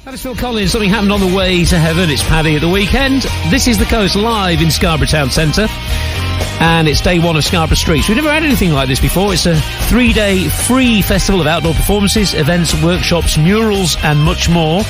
That is Phil Collins. Something happened on the way to heaven. It's Paddy at the weekend. This is The Coast live in Scarborough Town Centre. And it's day one of Scarborough Streets. We've never had anything like this before. It's a 3-day free festival of outdoor performances, events, workshops, murals and much more.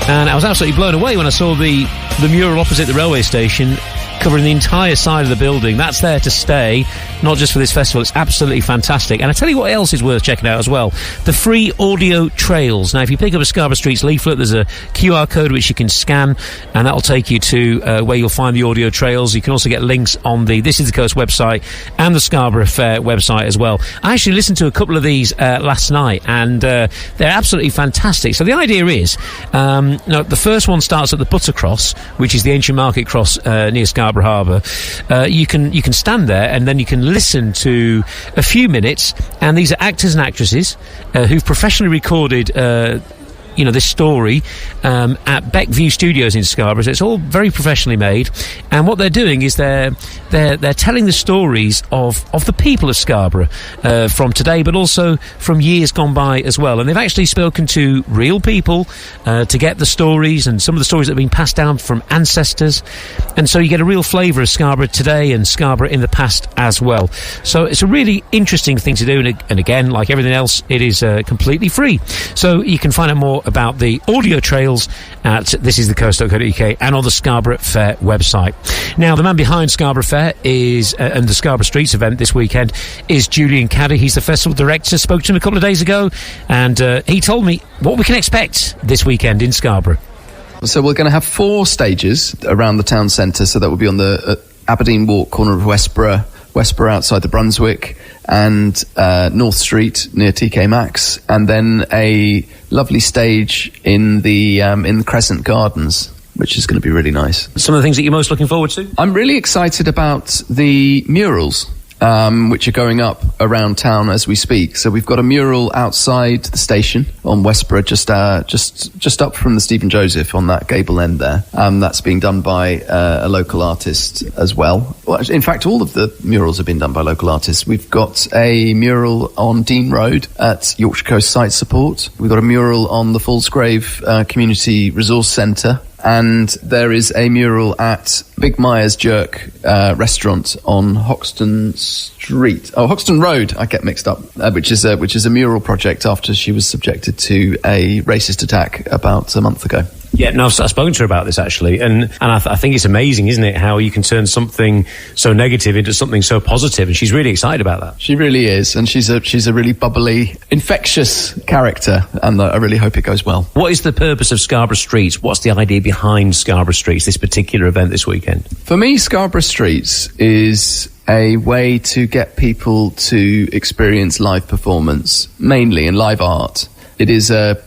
And I was absolutely blown away when I saw the mural opposite the railway station covering the entire side of the building. That's there to stay, not just for this festival. It's absolutely fantastic. And I tell you what else is worth checking out as well. The free audio trails. Now, if you pick up a Scarborough Streets leaflet, there's a QR code which you can scan, and that'll take you to where you'll find the audio trails. You can also get links on the This Is The Coast website and the Scarborough Fair website as well. I actually listened to a couple of these last night, and they're absolutely fantastic. So the idea is, the first one starts at the Buttercross, which is the ancient market cross near Scarborough Harbour. You can stand there and then you can listen to a few minutes, and these are actors and actresses who've professionally recorded this story at Beckview Studios in Scarborough. So it's all very professionally made, and what they're doing is they're telling the stories of the people of Scarborough from today, but also from years gone by as well. And they've actually spoken to real people to get the stories, and some of the stories that have been passed down from ancestors, and so you get a real flavour of Scarborough today and Scarborough in the past as well. So it's a really interesting thing to do, and again, like everything else, it is completely free. So you can find out more about the audio trails at thisisthecoast.co.uk and on the Scarborough Fair website. Now, the man behind Scarborough Fair is and the Scarborough Streets event this weekend is Julian Caddy. He's the festival director. Spoke to him a couple of days ago, and he told me what we can expect this weekend in Scarborough. So we're going to have 4 stages around the town centre. So that will be on the Aberdeen Walk, corner of Westborough outside the Brunswick, and North Street near TK Maxx, and then a lovely stage in the Crescent Gardens, which is going to be really nice. Some of the things that you're most looking forward to? I'm really excited about the murals, which are going up around town as we speak. So we've got a mural outside the station on Westborough, just up from the Stephen Joseph on that gable end there. That's being done by a local artist as well. In fact, all of the murals have been done by local artists. We've got a mural on Dean Road at Yorkshire Coast Site Support. We've got a mural on the Fallsgrave Community Resource Centre. And there is a mural at Big Myers Jerk restaurant on Hoxton Road. I get mixed up, which is a mural project after she was subjected to a racist attack about a month ago. Yeah, no, I've spoken to her about this actually, and I think it's amazing, isn't it, how you can turn something so negative into something so positive, and she's really excited about that. She really is, and she's a really bubbly, infectious character, and I really hope it goes well. What is the purpose of Scarborough Streets? What's the idea behind Scarborough Streets, this particular event this weekend? For me, Scarborough Streets is a way to get people to experience live performance, mainly in live art. It is an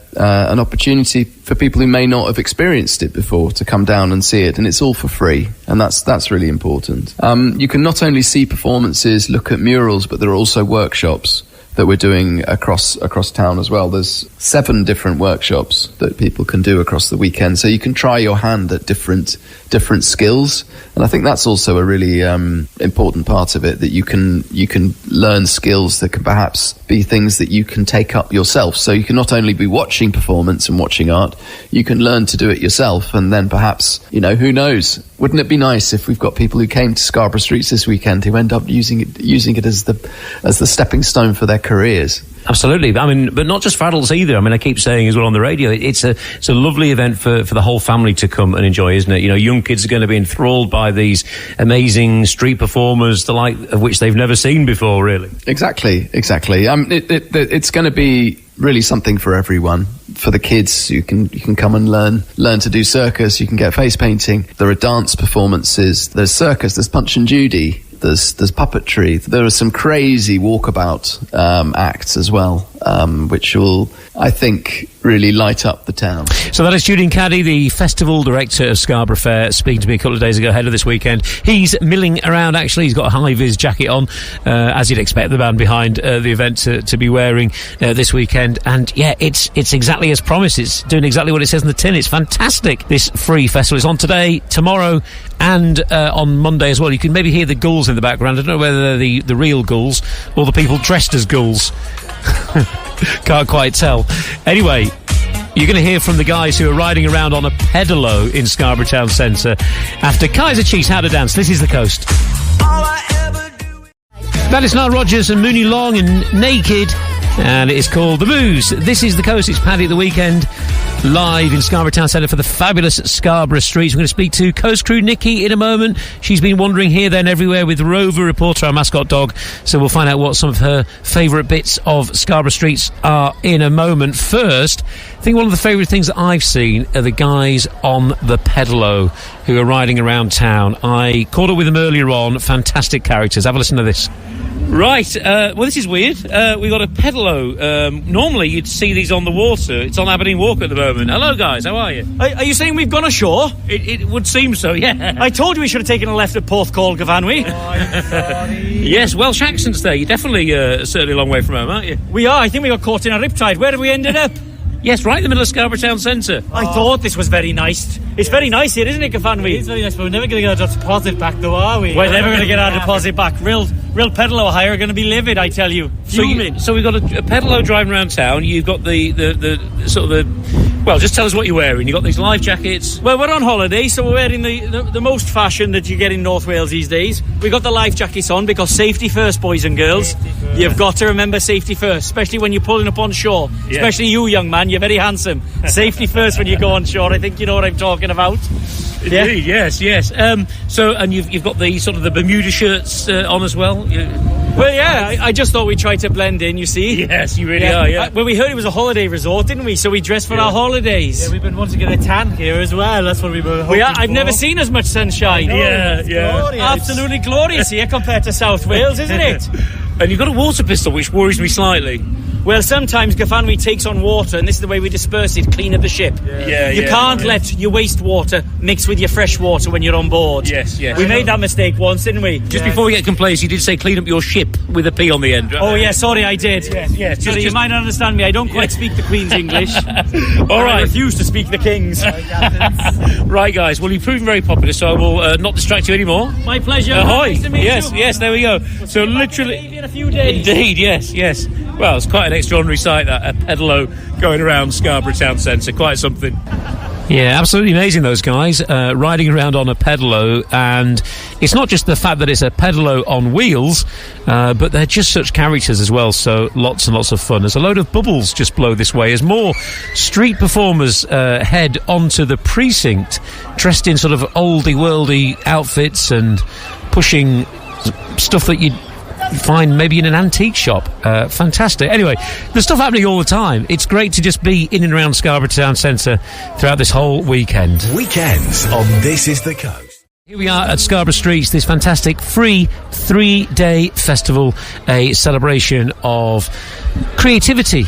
opportunity for people who may not have experienced it before to come down and see it, and it's all for free, and that's really important. You can not only see performances, look at murals, but there are also workshops that we're doing across town as well. There's 7 different workshops that people can do across the weekend, so you can try your hand at different skills, and I think that's also a really important part of it, that you can learn skills that can perhaps be things that you can take up yourself. So you can not only be watching performance and watching art, you can learn to do it yourself, and then perhaps, who knows, wouldn't it be nice if we've got people who came to Scarborough Streets this weekend who end up using it as the stepping stone for their careers? Absolutely. I mean, but not just for adults either. I mean, I keep saying as well on the radio, it's a lovely event for the whole family to come and enjoy, isn't it? Young kids are going to be enthralled by these amazing street performers, the like of which they've never seen before, really. Exactly. It's going to be really something for everyone. For the kids, you can come and learn to do circus. You can get face painting. There are dance performances. There's circus. There's Punch and Judy. There's puppetry. There are some crazy walkabout acts as well, which will, I think, really light up the town. So that is Julian Caddy, the festival director of Scarborough Fair, speaking to me a couple of days ago ahead of this weekend. He's milling around, actually. He's got a high-vis jacket on, as you'd expect the man behind the event to be wearing this weekend. And, yeah, it's exactly as promised. It's doing exactly what it says in the tin. It's fantastic, this free festival. It's on today, tomorrow, and on Monday as well. You can maybe hear the ghouls in the background. I don't know whether they're the real ghouls or the people dressed as ghouls. Can't quite tell. Anyway, You're going to hear from the guys who are riding around on a pedalo in Scarborough Town Centre after Kaiser Chiefs How to Dance. This is The Coast. That is Nile Rodgers and Mooney Long and Naked, and it is called The Booze. This is The Coast. It's Paddy at the Weekend, live in Scarborough Town Centre for the fabulous Scarborough Streets. We're going to speak to Coast Crew Nikki in a moment. She's been wandering here, then, everywhere with Rover Reporter, our mascot dog. So we'll find out what some of her favourite bits of Scarborough Streets are in a moment. First, I think one of the favourite things that I've seen are the guys on the pedalo who are riding around town. I caught up with them earlier on. Fantastic characters. Have a listen to this. Right, well, this is weird. We've got a pedalo. Normally you'd see these on the water. It's on Aberdeen Walk at the moment. Hello, guys, how are you? Are you saying we've gone ashore? It would seem so, yeah. I told you we should have taken a left at Porthcawl, haven't we? Yes, Welsh accents there. You're definitely certainly a long way from home, aren't you? We are. I think we got caught in a riptide. Where have we ended up? Yes, right in the middle of Scarborough Town Centre. I thought this was very nice. It's very nice here, isn't it, Gafanwy? It is very nice, but we're never going to get our deposit back, though, are we? We're never going to get our deposit back. Real pedalo hire are going to be livid, I tell you. So we've got a pedalo driving around town. You've got the sort of the... Well, just tell us what you're wearing. You've got these life jackets. Well, we're on holiday, so we're wearing the most fashion that you get in North Wales these days. We've got the life jackets on because safety first, boys and girls. You've got to remember safety first, especially when you're pulling up on shore. Yeah. Especially you, young man. You're very handsome. Safety first when you go on shore. I think you know what I'm talking about. Indeed, yeah? Yes. So, and you've got the sort of the Bermuda shirts on as well. Well, yeah, I just thought we'd try to blend in, you see. Yes, you really are, yeah. Well, we heard it was a holiday resort, didn't we? So we dressed for our holidays. Yeah, we've been wanting to get a tan here as well. That's what we were hoping I've never seen as much sunshine. Yeah. Glorious. Absolutely glorious here compared to South Wales, isn't it? And you've got a water pistol, which worries me slightly. Well, sometimes Gafanwy takes on water, and this is the way we disperse it, clean up the ship. You can't let your wastewater mix with your fresh water when you're on board. Yes. We made that mistake once, didn't we? Just before we get complaints, you did say clean up your ship with a P on the end. Right? Oh, yeah, sorry, I did. Yes. You might not understand me. I don't quite speak the Queen's English. All right. I refuse to speak the King's. Right, guys. Well, you've proven very popular, so I will not distract you anymore. My pleasure. Ahoy. Nice to meet you. Yes, there we go. So literally... Maybe in a few days. Indeed, yes. Well, it's quite an extraordinary sight, that, a pedalo going around Scarborough Town Centre. Quite something. Yeah, absolutely amazing, those guys, riding around on a pedalo. And it's not just the fact that it's a pedalo on wheels, but they're just such characters as well, so lots and lots of fun. There's a load of bubbles just blow this way as more street performers head onto the precinct, dressed in sort of oldie-worldy outfits and pushing stuff that you'd find maybe in an antique shop. Fantastic. Anyway, there's stuff happening all the time. It's great to just be in and around Scarborough Town Centre throughout this whole weekend. Weekends on This Is The Coast. Here we are at Scarborough Streets, this fantastic free 3-day festival, a celebration of creativity,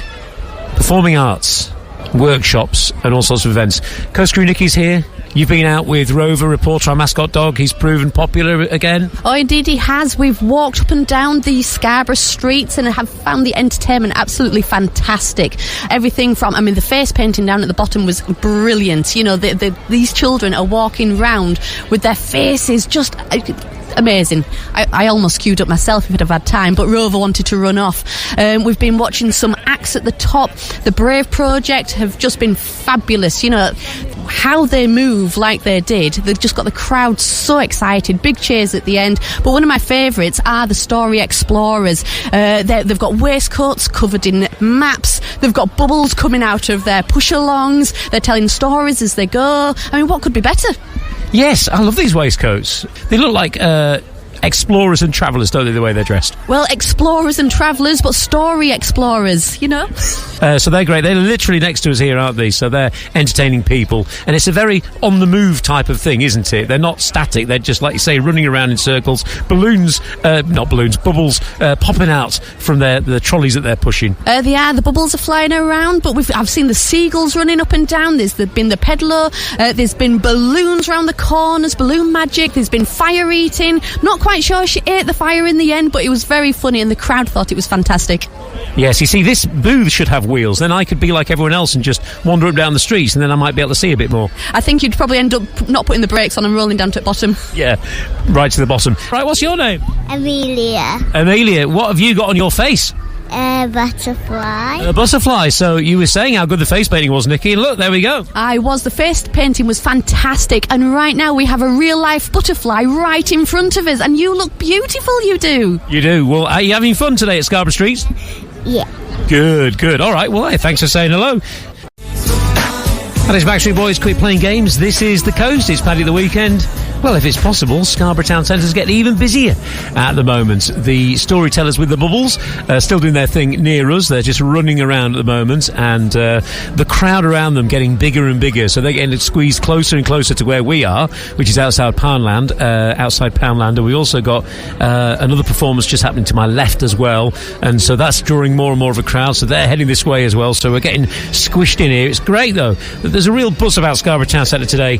performing arts, workshops and all sorts of events. Coast Crew Nikki's here. You've been out with Rover Reporter, our mascot dog. He's proven popular again. Oh, indeed he has. We've walked up and down the Scarborough streets and have found the entertainment absolutely fantastic. Everything from, the face painting down at the bottom was brilliant. You know, these children are walking round with their faces just... amazing. I almost queued up myself if I'd have had time, but Rover wanted to run off. We've been watching some acts at the top. The Brave Project have just been fabulous. You know, how they move like they did. They've just got the crowd so excited. Big cheers at the end. But one of my favourites are the Story Explorers. They've got waistcoats covered in maps. They've got bubbles coming out of their push-alongs. They're telling stories as they go. What could be better? Yes, I love these waistcoats. They look like explorers and travellers, don't they, the way they're dressed? Well, explorers and travellers, but story explorers, you know? So they're great. They're literally next to us here, aren't they? So they're entertaining people. And it's a very on-the-move type of thing, isn't it? They're not static. They're just, like you say, running around in circles. Bubbles popping out from the trolleys that they're pushing. The bubbles are flying around, but I've seen the seagulls running up and down. There's been the pedalo. There's been balloons around the corners, balloon magic. There's been fire eating. Not quite sure she ate the fire in the end, but it was very funny and the crowd thought it was fantastic. Yes, you see, this booth should have wheels. Then I could be like everyone else and just wander up down the streets, and then I might be able to see a bit more. I think you'd probably end up not putting the brakes on and rolling down to the bottom. Yeah, right to the bottom. Right, what's your name? Amelia. Amelia, what have you got on your face? Butterfly. A butterfly. So you were saying how good the face painting was, Nikki, and look, there we go. The face painting was fantastic, and right now we have a real-life butterfly right in front of us, and you look beautiful, you do. You do. Well, are you having fun today at Scarborough Streets? Yeah. Good. All right, well, hey, thanks for saying hello. And it's Backstreet Boys, quit playing games. This is The Coast. It's Paddy the Weekend. Well, if it's possible, Scarborough Town Centre's getting even busier at the moment. The storytellers with the bubbles are still doing their thing near us. They're just running around at the moment, and the crowd around them getting bigger and bigger. So they're getting squeezed closer and closer to where we are, which is outside Poundland. And we also got another performance just happening to my left as well. And so that's drawing more and more of a crowd. So they're heading this way as well. So we're getting squished in here. It's great, though. There's a real buzz about Scarborough Town Centre today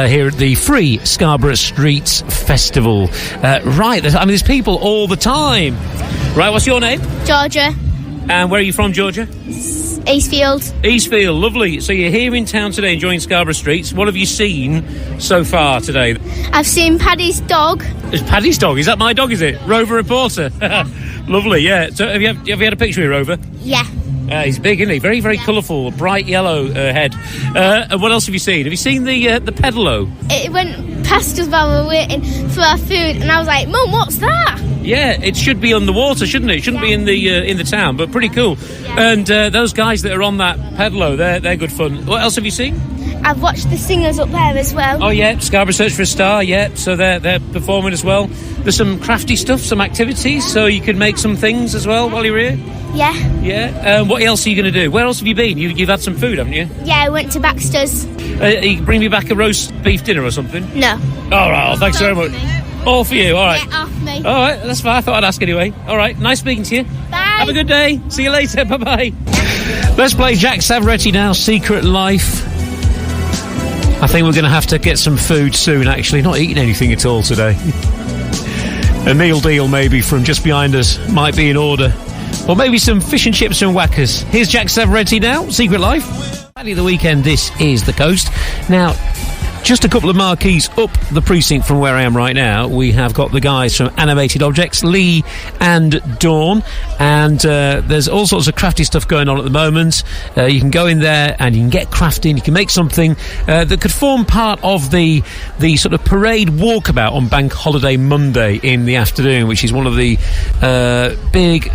here at the free Scarborough Streets Festival. There's people all the time. Right, what's your name? Georgia. And where are you from, Georgia? Eastfield. Eastfield, lovely. So you're here in town today enjoying Scarborough Streets. What have you seen so far today? I've seen Paddy's dog. It's Paddy's dog? Is that my dog, is it? Rover Reporter. Lovely, yeah. So have you had a picture of Rover? Yeah. He's big, isn't he? Very, very colourful, bright yellow head. And what else have you seen? Have you seen the pedalo? It went past us while we were waiting for our food, and I was like, Mum, what's that? Yeah, it should be on the water, shouldn't it? It shouldn't be in the town, but pretty cool. Yeah. And those guys that are on that pedalo, they're good fun. What else have you seen? I've watched the singers up there as well. Oh yeah, Scarborough Search for a Star. Yeah, so they're performing as well. There's some crafty stuff, some activities, so you can make some things as well while you're here. Yeah. Yeah. What else are you going to do? Where else have you been? You've had some food, haven't you? Yeah, I went to Baxter's. You bring me back a roast beef dinner or something? No. All right. Well, thanks very much. All for you. All right. Yeah, off me. All right. That's fine. I thought I'd ask anyway. All right. Nice speaking to you. Bye. Have a good day. See you later. Bye bye. Let's play Jack Savaretti now. Secret Life. I think we're going to have to get some food soon, actually. Not eating anything at all today. A meal deal, maybe, from just behind us might be in order. Or maybe some fish and chips and whackers. Here's Jack Savaretti now, Secret Life. Paddy the Weekend, this is The Coast. Now, just a couple of marquees up the precinct from where I am right now. We have got the guys from Animated Objects, Lee and Dawn, and there's all sorts of crafty stuff going on at the moment. You can go in there and you can get crafting. You can make something that could form part of the sort of parade walkabout on Bank Holiday Monday in the afternoon, which is one of the big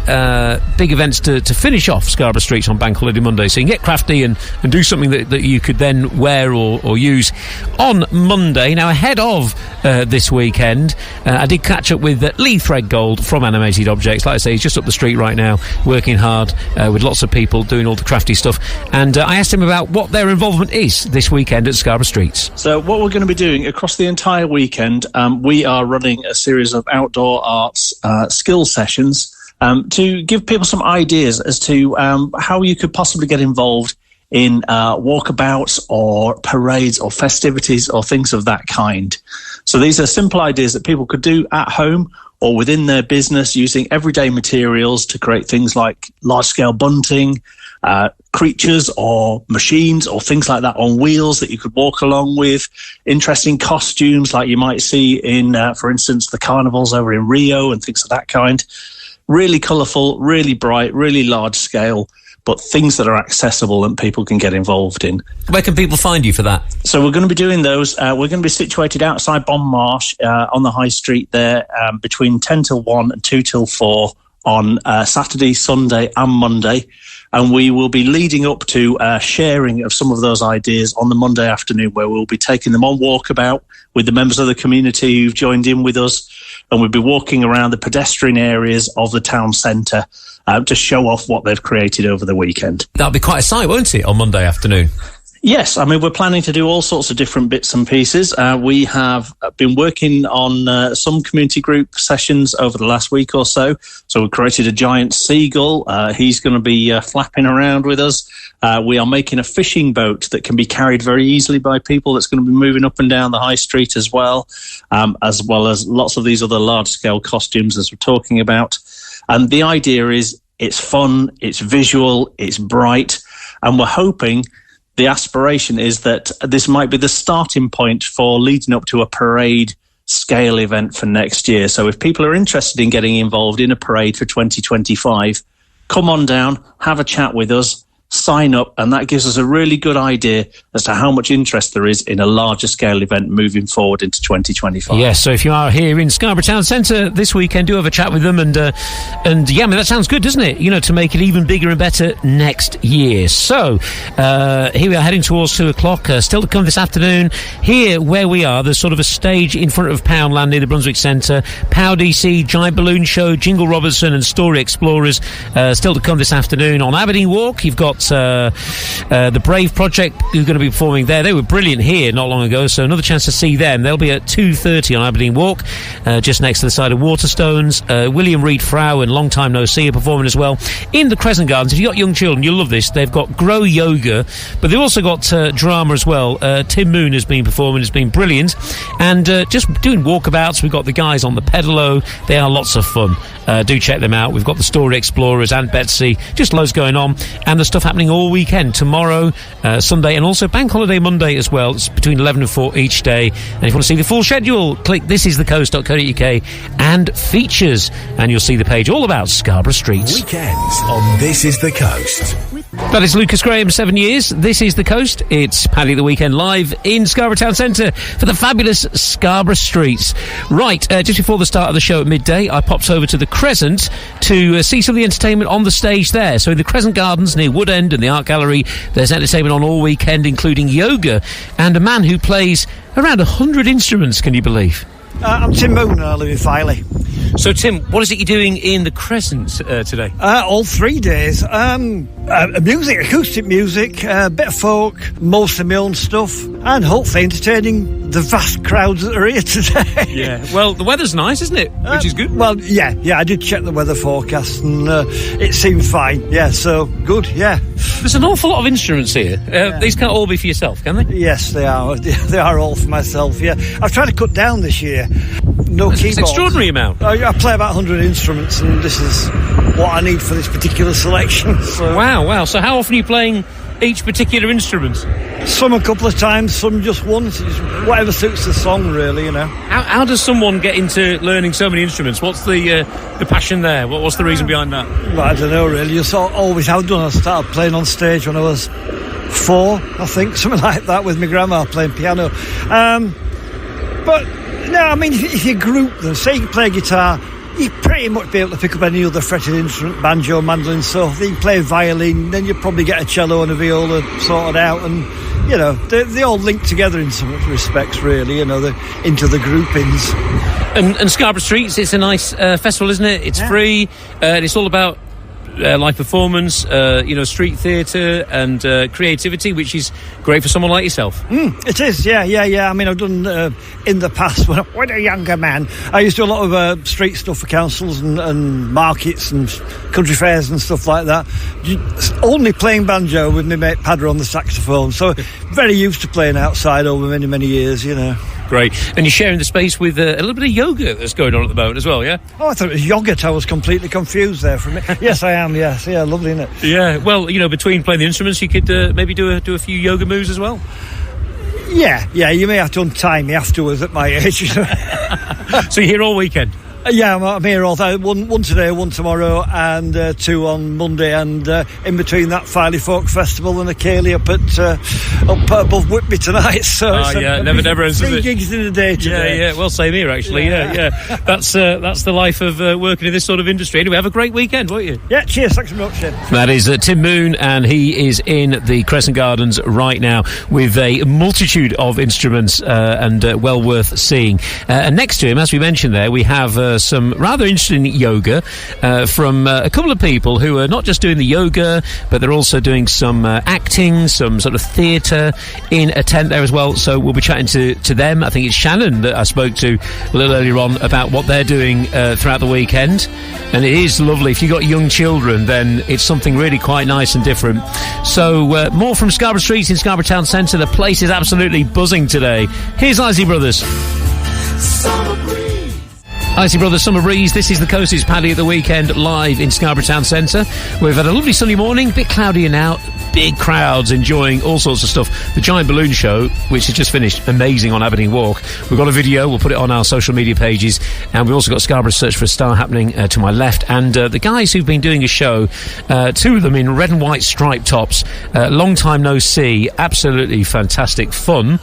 events to finish off Scarborough Streets on Bank Holiday Monday. So you can get crafty and do something that you could then wear or use on Monday. Now, ahead of this weekend, I did catch up with Lee Threadgold from Animated Objects. Like I say, he's just up the street right now, working hard with lots of people, doing all the crafty stuff. And I asked him about what their involvement is this weekend at Scarborough Streets. So what we're going to be doing across the entire weekend, we are running a series of outdoor arts skill sessions to give people some ideas as to how you could possibly get involved in walkabouts or parades or festivities or things of that kind. So these are simple ideas that people could do at home or within their business using everyday materials to create things like large-scale bunting, creatures or machines or things like that on wheels that you could walk along with, interesting costumes like you might see in, for instance, the carnivals over in Rio and things of that kind. Really colourful, really bright, really large-scale, but things that are accessible and people can get involved in. Where can people find you for that? So we're going to be doing those. We're going to be situated outside Bond Marsh on the High Street there between 10 till 1 and 2 till 4 on Saturday, Sunday and Monday. And we will be leading up to sharing of some of those ideas on the Monday afternoon, where we'll be taking them on walkabout with the members of the community who've joined in with us. And we'll be walking around the pedestrian areas of the town centre to show off what they've created over the weekend. That'll be quite a sight, won't it, on Monday afternoon? Yes, I mean, we're planning to do all sorts of different bits and pieces. We have been working on some community group sessions over the last week or so. So we created a giant seagull. He's going to be flapping around with us. We are making a fishing boat that can be carried very easily by people that's going to be moving up and down the high street as well as lots of these other large-scale costumes as we're talking about. And the idea is it's fun, it's visual, it's bright, and we're hoping the aspiration is that this might be the starting point for leading up to a parade scale event for next year. So if people are interested in getting involved in a parade for 2025, come on down, have a chat with us, sign up, and that gives us a really good idea as to how much interest there is in a larger scale event moving forward into 2025. Yes, so if you are here in Scarborough Town Centre this weekend, do have a chat with them, and yeah, I mean, that sounds good, doesn't it? You know, to make it even bigger and better next year. So here we are heading towards 2 o'clock, still to come this afternoon. Here where we are, there's sort of a stage in front of Poundland near the Brunswick Centre, Pow DC, Giant Balloon Show, Jingle Robertson and Story Explorers, still to come this afternoon. On Aberdeen Walk, you've got the Brave Project, who are going to be performing there. They were brilliant here not long ago, so another chance to see them. They'll be at 2:30 on Aberdeen Walk, just next to the side of Waterstones. William Reed Frau and Long Time No See are performing as well in the Crescent Gardens. If you've got young children, you'll love this. They've got Grow Yoga, but they've also got drama as well. Tim Moon has been performing, has been brilliant, and just doing walkabouts. We've got the guys on the pedalo. They are lots of fun. Do check them out. We've got the Story Explorers and Betsy, just loads going on, and the stuff happening all weekend, tomorrow, Sunday, and also Bank Holiday Monday as well. It's between 11 and 4 each day. And if you want to see the full schedule, click thisisthecoast.co.uk and features, and you'll see the page all about Scarborough Streets. Weekends on This Is The Coast. That is Lucas Graham, 7 years. This is The Coast. It's Paddy the Weekend live in Scarborough Town Centre for the fabulous Scarborough Streets. Right, just before the start of the show at midday, I popped over to the Crescent to see some of the entertainment on the stage there. So in the Crescent Gardens near Wood End and the Art Gallery, there's entertainment on all weekend, including yoga and a man who plays around 100 instruments, can you believe? I'm Tim Moon and I live in Filey. So, Tim, what is it you're doing in the Crescent today? All 3 days. Music, acoustic music, a bit of folk, mostly my own stuff, and hopefully entertaining the vast crowds that are here today. Yeah, well, the weather's nice, isn't it? Which is good. Well, yeah, I did check the weather forecast and it seemed fine. Yeah, so good, yeah. There's an awful lot of instruments here. These can't all be for yourself, can they? Yes, they are. They are all for myself, yeah. I've tried to cut down this year. No keyboards. It's an extraordinary amount. I play about 100 instruments, and this is what I need for this particular selection. So. Wow. So how often are you playing each particular instrument? Some a couple of times, some just once. It's whatever suits the song, really, you know. How does someone get into learning so many instruments? What's the passion there? What's the reason behind that? Well, I don't know, really. Just always have done. I started playing on stage when I was 4, I think, something like that, with my grandma playing piano. But no, I mean, if you group them, say you play guitar, you pretty much be able to pick up any other fretted instrument, banjo, mandolin, so then you play violin, then you probably get a cello and a viola sorted out, and you know, they all link together in some respects, really, you know, into the groupings. And Scarborough Streets, it's a nice festival, isn't it? It's free, and it's all about live performance, street theatre and creativity, which is great for someone like yourself. It is, yeah. I mean, I've done in the past when I was a younger man. I used to do a lot of street stuff for councils and markets and country fairs and stuff like that. Only playing banjo with my mate Paddy on the saxophone, so very used to playing outside over many, many years, you know. Great. And you're sharing the space with a little bit of yoga that's going on at the moment as well, yeah? Oh, I thought it was yogurt. I was completely confused there for a minute. Yes, I am, yes. Yeah, lovely, isn't it? Yeah, well, you know, between playing the instruments, you could maybe do a few yoga moves as well. Yeah, you may have to untie me afterwards at my age. You know? So you're here all weekend? Yeah, I'm here all day. One today, one tomorrow, and 2 on Monday, and in between that, Filey Folk Festival and a ceilidh up above Whitby tonight. So never ends, is it? 3 gigs in a day today. Yeah. Well, same here actually. Yeah. That's the life of working in this sort of industry. Anyway, have a great weekend, won't you? Yeah. Cheers. Thanks very much. That is Tim Moon, and he is in the Crescent Gardens right now with a multitude of instruments and well worth seeing. And next to him, as we mentioned there, we have some rather interesting yoga from a couple of people who are not just doing the yoga, but they're also doing some acting, some sort of theatre in a tent there as well. So we'll be chatting to them. I think it's Shannon that I spoke to a little earlier on about what they're doing throughout the weekend. And it is lovely. If you've got young children, then it's something really quite nice and different. So more from Scarborough Streets in Scarborough Town Centre. The place is absolutely buzzing today. Here's Isley Brothers. Icy Brothers Summer Breeze. This is the Coast. It's Paddy at the Weekend, live in Scarborough Town Centre. We've had a lovely sunny morning, a bit cloudier now. Big crowds enjoying all sorts of stuff. The Giant Balloon Show, which has just finished, amazing on Aberdeen Walk. We've got a video, we'll put it on our social media pages, and we've also got Scarborough Search for a Star happening to my left. And the guys who've been doing a show, two of them in red and white striped tops, long time no see, absolutely fantastic fun.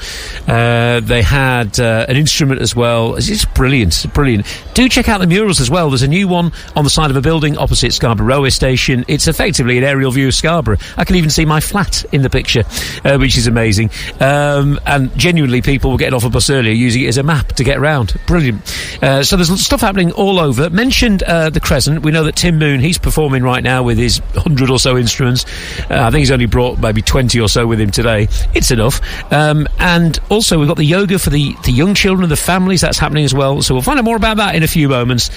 They had an instrument as well. It's brilliant, brilliant. Do check out the murals as well. There's a new one on the side of a building opposite Scarborough Railway Station. It's effectively an aerial view of Scarborough. I can even see my flat in the picture, which is amazing. And genuinely, people were getting off a bus earlier using it as a map to get around. Brilliant. So there's stuff happening all over. Mentioned the Crescent. We know that Tim Moon, he's performing right now with his 100 or so instruments. I think he's only brought maybe 20 or so with him today. It's enough. And also we've got the yoga for the young children and the families. That's happening as well. So we'll find out more about that in a few moments.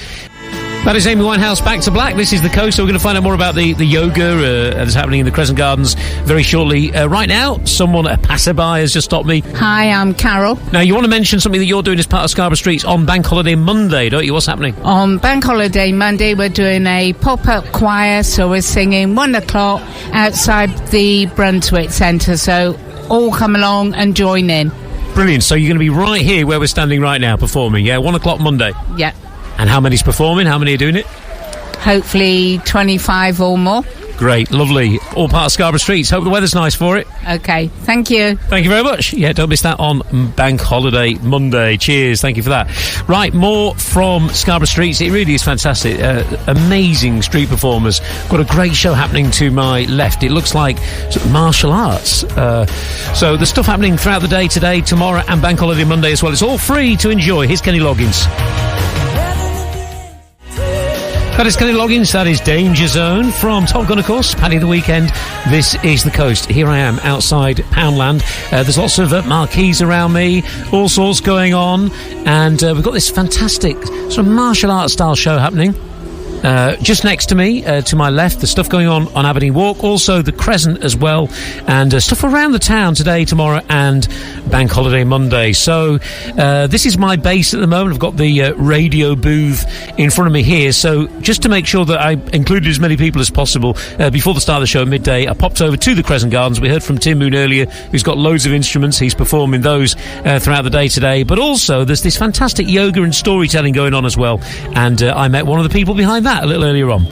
That is Amy Winehouse, Back to Black. This is the Coast, so we're going to find out more about the yoga that's happening in the Crescent Gardens very shortly. Right now, a passerby has just stopped me. Hi, I'm Carol. Now, you want to mention something that you're doing as part of Scarborough Streets on Bank Holiday Monday, don't you? What's happening? On Bank Holiday Monday, we're doing a pop-up choir, so we're singing 1 o'clock outside the Brunswick Centre, so all come along and join in. Brilliant. So you're going to be right here where we're standing right now performing, yeah? 1 o'clock Monday? Yeah. And how many's performing? How many are doing it? Hopefully 25 or more. Great, lovely. All part of Scarborough Streets. Hope the weather's nice for it. OK, thank you. Thank you very much. Yeah, don't miss that on Bank Holiday Monday. Cheers, thank you for that. Right, more from Scarborough Streets. It really is fantastic. Amazing street performers. Got a great show happening to my left. It looks like sort of martial arts. So there's stuff happening throughout the day today, tomorrow and Bank Holiday Monday as well. It's all free to enjoy. Here's Kenny Loggins. That is Kenny Loggins, that is Danger Zone from Top Gun, of course, Paddy the Weekend. This is the Coast. Here I am outside Poundland. There's lots of marquees around me, all sorts going on, and we've got this fantastic sort of martial arts style show happening. Just next to me, to my left, the stuff going on Aberdeen Walk, also the Crescent as well, and stuff around the town today, tomorrow, and Bank Holiday Monday. So this is my base at the moment. I've got the radio booth in front of me here, so just to make sure that I included as many people as possible before the start of the show at midday, I popped over to the Crescent Gardens. We heard from Tim Moon earlier, who's got loads of instruments. He's performing those throughout the day today, but also there's this fantastic yoga and storytelling going on as well, and I met one of the people behind that a little earlier on.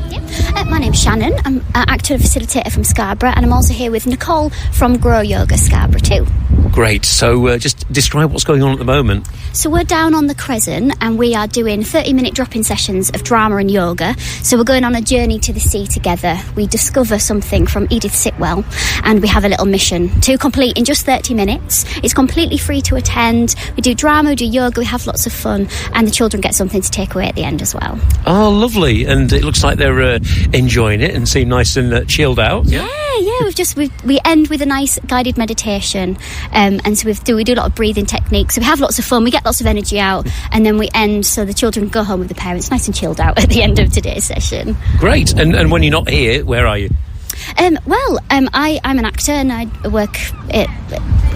My name's Shannon. I'm an actor and facilitator from Scarborough, and I'm also here with Nicole from Grow Yoga Scarborough too. Great. So just describe what's going on at the moment. So we're down on the Crescent and we are doing 30-minute drop-in sessions of drama and yoga. So we're going on a journey to the sea together. We discover something from Edith Sitwell and we have a little mission to complete in just 30 minutes. It's completely free to attend. We do drama, we do yoga, we have lots of fun, and the children get something to take away at the end as well. Oh, lovely. And it looks like they're enjoying it and seem nice and chilled out. Yeah. We end with a nice guided meditation, and so we do a lot of breathing techniques. So we have lots of fun, we get lots of energy out, and then we end so the children go home with the parents nice and chilled out at the end of today's session. Great. And when you're not here, where are you? I'm an actor and I work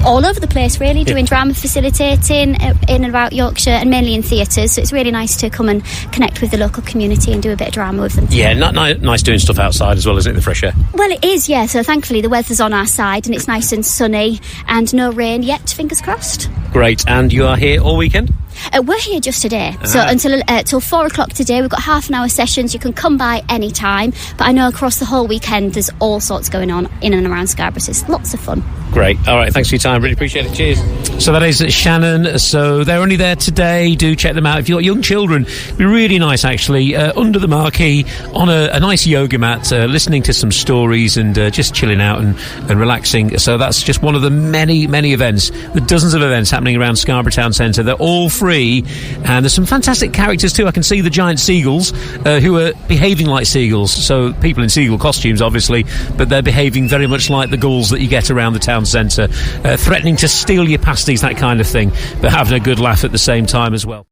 all over the place really, doing drama, facilitating in and about Yorkshire and mainly in theatres, so it's really nice to come and connect with the local community and do a bit of drama with them. Yeah, nice doing stuff outside as well, isn't it, the fresh air? Well, it is, yeah, so thankfully the weather's on our side and it's nice and sunny and no rain yet, fingers crossed. Great. And you are here all weekend? We're here just today, so until 4 o'clock today. We've got half an hour sessions. You can come by any time, but I know across the whole weekend there's all sorts going on in and around Scarborough, so it's lots of fun. Great. All right, thanks for your time, really appreciate it. Cheers. So that is Shannon. So they're only there today. Do check them out if you've got young children. It'd be really nice actually, under the marquee on a nice yoga mat, listening to some stories and just chilling out and relaxing. So that's just one of the many events, the dozens of events happening around Scarborough Town Centre. They're all free, and there's some fantastic characters too. I can see the giant seagulls who are behaving like seagulls, so people in seagull costumes obviously, but they're behaving very much like the gulls that you get around the town centre, threatening to steal your pasties, that kind of thing, but having a good laugh at the same time as well.